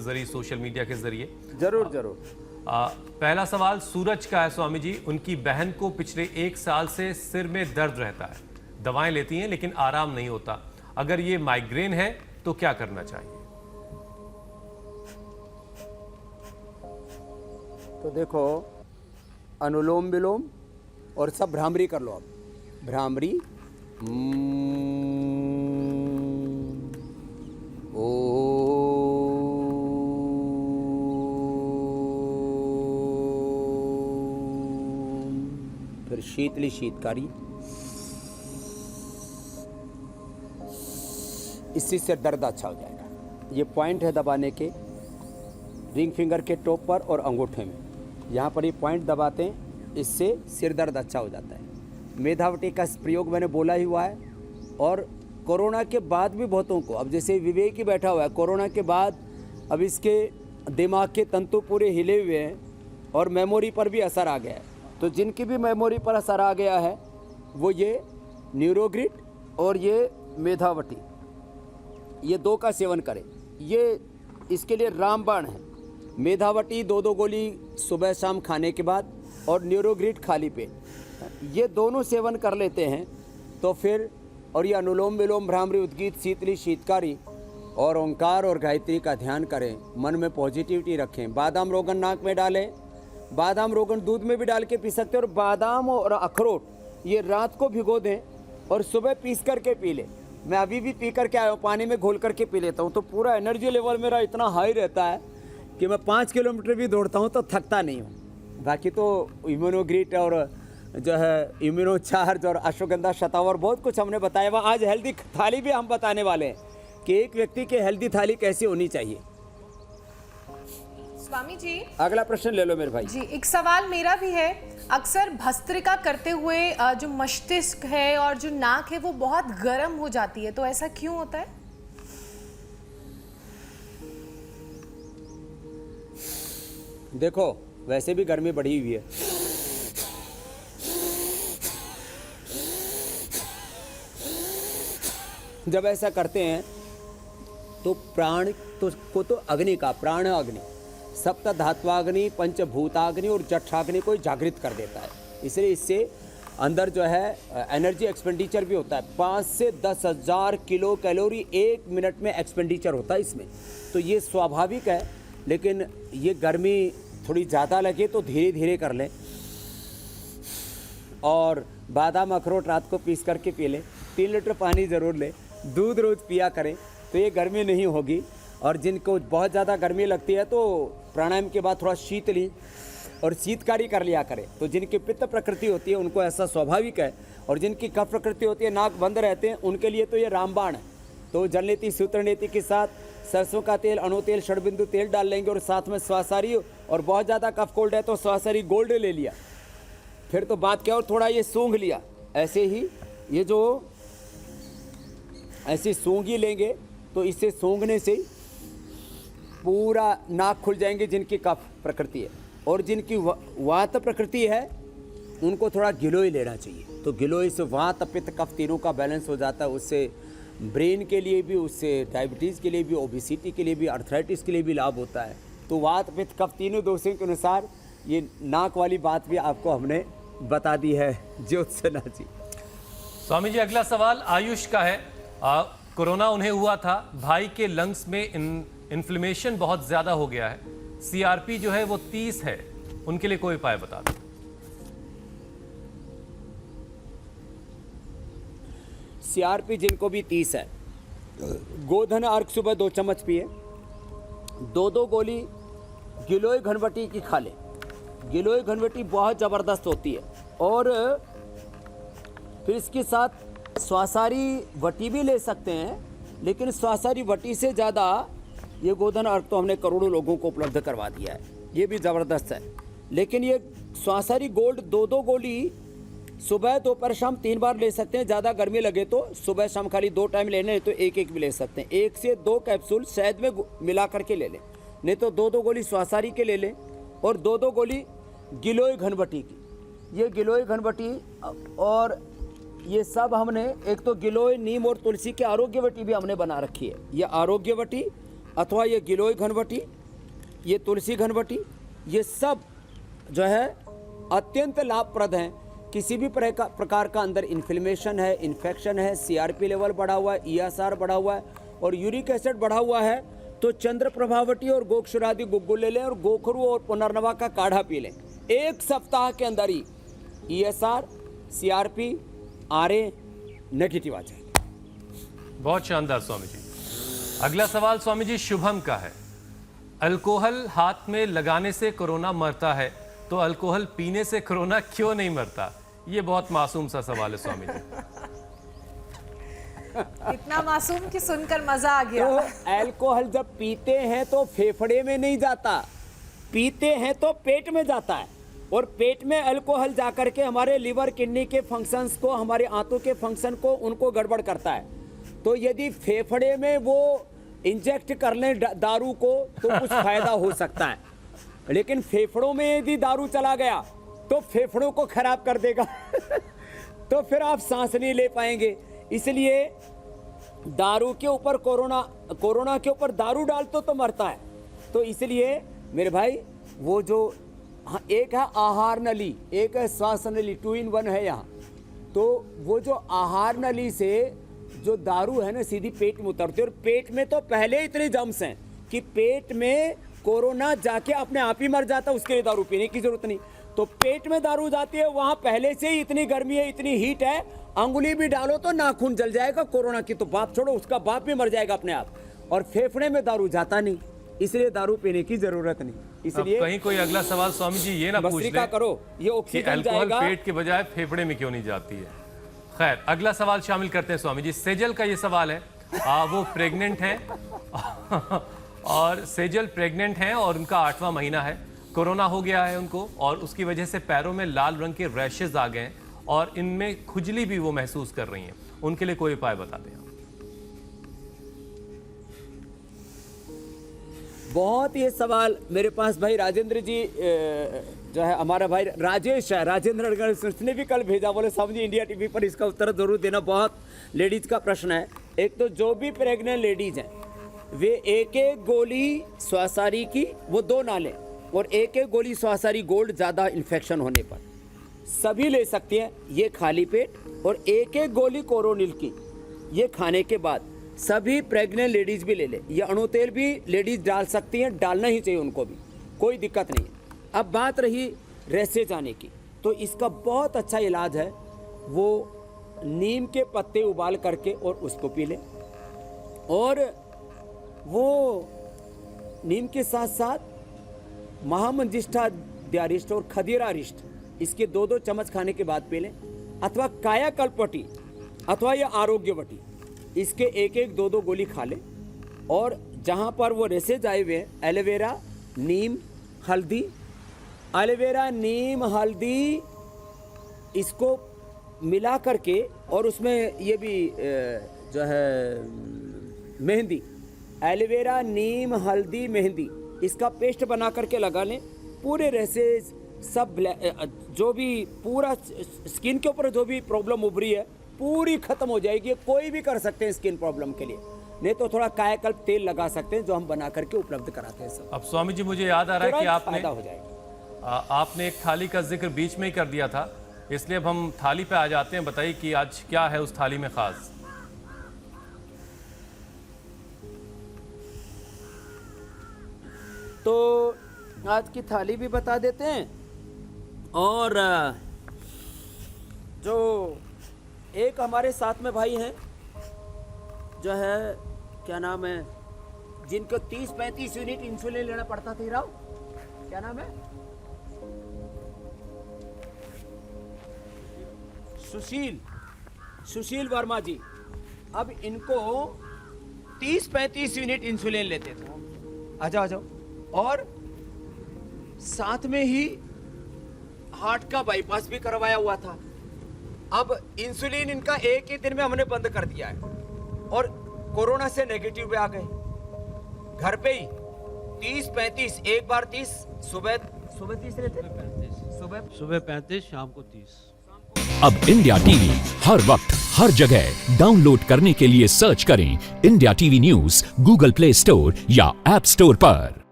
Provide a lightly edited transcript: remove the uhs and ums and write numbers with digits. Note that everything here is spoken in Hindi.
जरिए, सोशल मीडिया के जरिए। जरूर जरूर। पहला सवाल सूरज का है स्वामी जी। उनकी बहन को पिछले 1 साल से सिर में दर्द रहता है, दवाएं लेती हैं लेकिन आराम नहीं होता। अगर ये माइग्रेन है तो क्या करना चाहिए? तो देखो, अनुलोम विलोम और सब भ्रामरी कर लो। आप भ्रामरी ओ, फिर शीतली शीतकारी, इससे सिर दर्द अच्छा हो जाएगा। ये पॉइंट है दबाने के, रिंग फिंगर के टॉप पर और अंगूठे में, यहाँ पर ये पॉइंट दबाते हैं, इससे सिर दर्द अच्छा हो जाता है। मेधावटी का प्रयोग मैंने बोला ही हुआ है। और कोरोना के बाद भी बहुतों को, अब जैसे विवेक ही बैठा हुआ है, कोरोना के बाद अब इसके दिमाग के तंतु पूरे हिले हुए हैं और मेमोरी पर भी असर आ गया है। तो जिनकी भी मेमोरी पर असर आ गया है वो ये न्यूरोग्रिड और ये मेधावटी, ये 2 का सेवन करें। ये इसके लिए रामबाण है। मेधावटी 2-2 गोली सुबह शाम खाने के बाद और न्यूरोग्रिड खाली पेट, ये दोनों सेवन कर लेते हैं तो फिर, और ये अनुलोम विलोम भ्रामरी उद्गीत शीतली शीतकारी और ओंकार और गायत्री का ध्यान करें। मन में पॉजिटिविटी रखें। बादाम रोगन नाक में डालें, बादाम रोगन दूध में भी डाल के पी सकते हैं। और बादाम और अखरोट ये रात को भिगो दें और सुबह पीस करके पी लें। मैं अभी भी पी करके आया हूँ, पानी में घोल करके पी लेता हूँ, तो पूरा एनर्जी लेवल मेरा इतना हाई रहता है कि मैं 5 किलोमीटर भी दौड़ता हूँ तो थकता नहीं हूँ। बाकी तो इम्यूनोग्रिट और जो है इम्यूनो चार्ज और अश्वगंधा शतावर बहुत कुछ हमने बताया हुआ। आज हेल्दी थाली भी हम बताने वाले हैं कि एक व्यक्ति की हेल्दी थाली कैसी होनी चाहिए। स्वामी जी, अगला प्रश्न ले लो मेरे भाई जी। एक सवाल मेरा भी है। अक्सर भस्त्रिका करते हुए जो मस्तिष्क है और जो नाक है वो बहुत गर्म हो जाती है, तो ऐसा क्यों होता है? देखो, वैसे भी गर्मी बढ़ी हुई है। जब ऐसा करते हैं तो प्राण को तो अग्नि का, प्राण अग्नि, सप्त धात्वाग्नि, पंचभूताग्नि और जठराग्नि को जागृत कर देता है। इसलिए इससे अंदर जो है एनर्जी एक्सपेंडिचर भी होता है। 5 से 10,000 किलो कैलोरी 1 मिनट में एक्सपेंडिचर होता है इसमें। तो ये स्वाभाविक है, लेकिन ये गर्मी थोड़ी ज़्यादा लगे तो धीरे धीरे कर लें। और बादाम अखरोट रात को पीस करके पी लें। 3 लीटर पानी ज़रूर लें। दूध रोज़ पिया करें तो ये गर्मी नहीं होगी। और जिनको बहुत ज़्यादा गर्मी लगती है तो प्राणायाम के बाद थोड़ा शीतली और शीतकारी कर लिया करें। तो जिनकी पित्त प्रकृति होती है उनको ऐसा स्वाभाविक है, और जिनकी कफ प्रकृति होती है, नाक बंद रहते हैं, उनके लिए तो ये रामबाण है। तो जल नीति सूत्र नीति के साथ सरसों का तेल, अणु तेल, षडबिंदु तेल डाल लेंगे और साथ में स्वासारी, और बहुत ज़्यादा कफ कोल्ड है तो स्वासारी गोल्ड ले लिया। फिर तो बात क्या, और थोड़ा ये सूंघ लिया। ऐसे ही ये जो ऐसी सूंघी लेंगे तो इससे सूंघने से पूरा नाक खुल जाएंगे जिनकी कफ प्रकृति है। और जिनकी वात प्रकृति है उनको थोड़ा गिलोय लेना चाहिए। तो गिलोय से वात पित्त कफ तीनों का बैलेंस हो जाता है। उससे ब्रेन के लिए भी, उससे डायबिटीज़ के लिए भी, ओबेसिटी के लिए भी, आर्थराइटिस के लिए भी लाभ होता है। तो वात पित्त कफ तीनों दोषों के अनुसार ये नाक वाली बात भी आपको हमने बता दी है ज्योत्सना जी। स्वामी जी, अगला सवाल आयुष का है। कोरोना उन्हें हुआ था, भाई के लंग्स में इन्फ्लेमेशन बहुत ज्यादा हो गया है, सीआरपी जो है वो 30 है, उनके लिए कोई उपाय बता दो। सीआरपी जिनको भी 30 है, गोधन अर्क सुबह 2 चम्मच पिए। 2-2 गोली गिलोय घनवटी की खा ले। गिलोय घनवटी बहुत ज़बरदस्त होती है। और फिर इसके साथ स्वासारी वटी भी ले सकते हैं, लेकिन स्वासारी वटी से ज़्यादा ये गोधन अर्क तो हमने करोड़ों लोगों को उपलब्ध करवा दिया है, ये भी ज़बरदस्त है। लेकिन ये स्वासारी गोल्ड 2-2 गोली सुबह दोपहर शाम 3 बार ले सकते हैं। ज़्यादा गर्मी लगे तो सुबह शाम खाली 2 टाइम लेने हैं, तो 1-1 भी ले सकते हैं। 1 से 2 कैप्सूल शहद में मिला करके ले लें, नहीं तो 2-2 गोली स्वासारी के ले लें और 2-2 गोली गिलोय घनवटी की। ये गिलोय घनवटी और ये सब हमने, एक तो गिलोय नीम और तुलसी की आरोग्यवटी भी हमने बना रखी है। ये आरोग्यवटी अथवा ये गिलोय घनवटी, ये तुलसी घनवटी, ये सब जो है अत्यंत लाभप्रद हैं। किसी भी प्रकार का अंदर इन्फ्लेमेशन है, इन्फेक्शन है, सीआरपी लेवल बढ़ा हुआ है, ईएसआर बढ़ा हुआ है और यूरिक एसिड बढ़ा हुआ है, तो चंद्र प्रभावटी और गोक्षुरादि गुग्गुल ले लें और गोखरू और पुनर्नवा का काढ़ा पी लें। 1 सप्ताह के अंदर ही ईएसआर, सीआरपी, आरए नेगेटिव आ जाएगी। बहुत शानदार स्वामी जी। अगला सवाल स्वामी जी शुभम का है। अल्कोहल हाथ में लगाने से कोरोना मरता है, तो अल्कोहल पीने से कोरोना क्यों नहीं मरता? ये बहुत मासूम सा सवाल है स्वामी जी। इतना मासूम कि सुनकर मजा आ गया। तो अल्कोहल जब पीते हैं तो फेफड़े में नहीं जाता, पीते हैं तो पेट में जाता है और पेट में अल्कोहल जाकर के हमारे लिवर, किडनी के फंक्शंस को, हमारे आंतों के फंक्शन को, उनको गड़बड़ करता है। तो यदि फेफड़े में वो इंजेक्ट कर लें दारू को तो कुछ फायदा हो सकता है, लेकिन फेफड़ों में यदि दारू चला गया तो फेफड़ों को खराब कर देगा तो फिर आप सांस नहीं ले पाएंगे। इसलिए दारू के ऊपर कोरोना के ऊपर दारू डालते तो मरता है। तो इसलिए मेरे भाई वो जो एक है आहार नली, एक है श्वास नली, 2 in 1 है यहाँ। तो वो जो आहार नली से जो दारू है ना सीधी पेट में उतरती है और पेट में तो पहले इतने जम्स हैं कि पेट में कोरोना जाके अपने आप ही मर जाता है, उसके लिए दारू पीने की जरूरत नहीं। तो पेट में दारू जाती है, वहां पहले से ही इतनी गर्मी है, इतनी हीट है, अंगुली भी डालो तो नाखून जल जाएगा। कोरोना की तो बाप छोड़ो, उसका बाप भी मर जाएगा अपने आप। और फेफड़े में दारू जाता नहीं, इसलिए दारू पीने की जरूरत नहीं। इसलिए कहीं कोई अगला सवाल स्वामी जी ये ना पूछ ले करो ये कि ऑक्सीजन अल्कोहल जाएगा पेट के बजाय फेफड़े में क्यों नहीं जाती है। खैर, अगला सवाल शामिल करते हैं स्वामी जी। सेजल का ये सवाल है, वो प्रेग्नेंट हैं और सेजल प्रेग्नेंट हैं और उनका 8वां महीना है। कोरोना हो गया है उनको और उसकी वजह से पैरों में लाल रंग के रैशेज आ गए हैं और इनमें खुजली भी वो महसूस कर रही हैं। उनके लिए कोई उपाय बता दें। बहुत ये सवाल मेरे पास भाई राजेंद्र जी जो है हमारा भाई राजेश है, राजेंद्र ने भी कल भेजा, बोले साहब जी इंडिया टीवी पर इसका उत्तर जरूर देना। बहुत लेडीज का प्रश्न है। एक तो जो भी प्रेग्नेंट लेडीज हैं वे एक एक गोली स्वासारी की वो 2 ना लें और एक एक गोली स्वासारी गोल्ड ज़्यादा इन्फेक्शन होने पर सभी ले सकती हैं, ये खाली पेट, और एक एक गोली कोरोनिल की ये खाने के बाद सभी प्रेग्नेंट लेडीज भी ले ले। ये अणु तेल भी लेडीज डाल सकती हैं, डालना ही चाहिए उनको भी, कोई दिक्कत नहीं है। अब बात रही रैशेज आने की, तो इसका बहुत अच्छा इलाज है, वो नीम के पत्ते उबाल करके और उसको पी लें। और वो नीम के साथ साथ महामंजिष्ठा द्यारिष्ट और खदीरारिष्ट इसके 2-2 चम्मच खाने के बाद पी लें, अथवा कायाकल्पवटी अथवा ये आरोग्यवटी इसके 1-1, 2-2 गोली खा लें। और जहाँ पर वो रेसेज आए हुए हैं एलोवेरा, नीम, हल्दी, एलोवेरा, नीम, हल्दी इसको मिला करके और उसमें ये भी जो है मेहंदी, एलोवेरा, नीम, हल्दी, मेहंदी इसका पेस्ट बना करके लगा लें। पूरे रेसेज सब जो भी पूरा स्किन के ऊपर जो भी प्रॉब्लम उभरी है पूरी खत्म हो जाएगी। कोई भी कर सकते हैं स्किन प्रॉब्लम के लिए, नहीं तो थोड़ा कायाकल्प तेल लगा सकते हैं जो हम बना करके उपलब्ध कराते हैं सब। अब स्वामी जी मुझे याद आ रहा है कि आपने एक थाली का जिक्र बीच में ही कर दिया था, इसलिए अब हम थाली पे आ जाते हैं। बताइए कि आज क्या है उस थाली में खास। तो आज की थाली भी बता देते हैं। और जो एक हमारे साथ में भाई हैं जो है क्या नाम है, जिनको 30-35 यूनिट इंसुलिन लेना पड़ता था, राव क्या नाम है, सुशील वर्मा जी। अब इनको 30-35 यूनिट इंसुलिन लेते थे। आ जाओ। और साथ में ही हार्ट का बाईपास भी करवाया हुआ था। अब इंसुलिन इनका एक ही दिन में हमने बंद कर दिया है और कोरोना से नेगेटिव पे आ गए। घर पे ही 30-35, एक बार 30, सुबह 30 लेते, सुबह 35, शाम को 30। अब इंडिया टीवी हर वक्त हर जगह डाउनलोड करने के लिए सर्च करें India TV news Google play store या ऐप स्टोर पर।